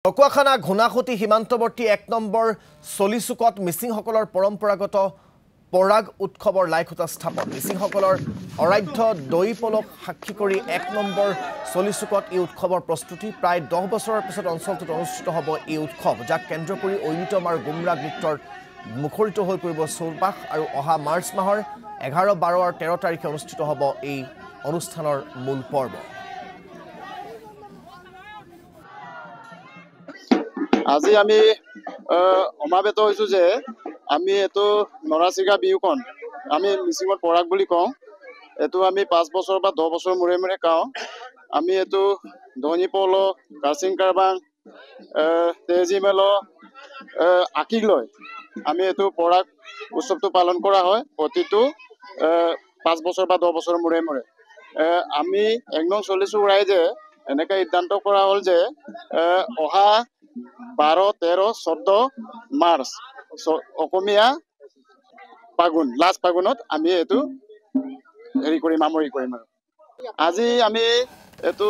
ঢকুৱাখানা ঘোনাখতি সীমান্তৱৰ্তী ১ নম্বৰ চলিচুকত মিচিংসকলৰ পৰম্পৰাগত পৰাগ উৎসৱৰ লাইখুটা স্থাপন। মিচিংসকলৰ অৰাধ্য দৈ পলক সাক্ষী কৰি ১ নম্বৰ চলিচুকত এই উৎসৱৰ প্ৰস্তুতি। প্ৰায় ১০ বছৰৰ পিছত অঞ্চলটোত অনুষ্ঠিত হ'ব এই উৎসৱ, যাক কেন্দ্ৰ কৰি ঐনিতম আৰু গুমৰাগ নৃত্যৰ মুখৰিত হৈ পৰিব চৌপাশ। আৰু অহা মাৰ্চ মাহৰ ১১, ১২ আৰু ১৩ তাৰিখে অনুষ্ঠিত হ'ব এই অনুষ্ঠানৰ মূল পৰ্ব। আজি আমি সমাবেত হৈছোঁ যে আমি এইটো নৰাচিগা বিহুখন আমি মিচিঙত পৰাগ বুলি কওঁ। এইটো আমি ৫ বছৰ বা ১০ বছৰ মূৰে মূৰে খাওঁ। আমি এইটো ধনী পল, কাৰ্চিং কাৰবাং, তেজী মেল আঁকিক লৈ আমি এইটো পৰাগ উৎসৱটো পালন কৰা হয় প্ৰতিটো ৫ বছৰ বা ১০ বছৰ মূৰে মূৰে। আমি ১ নং চলিচুক ৰাইজে এনেকৈ সিদ্ধান্ত কৰা হ'ল যে অহা ১২, ১৩, ১৪ মাৰ্চ অসমীয়া ফাগুন, লাষ্ট ফাগুনত আমি এইটো সামৰি কৰিম। আৰু আজি আমি এইটো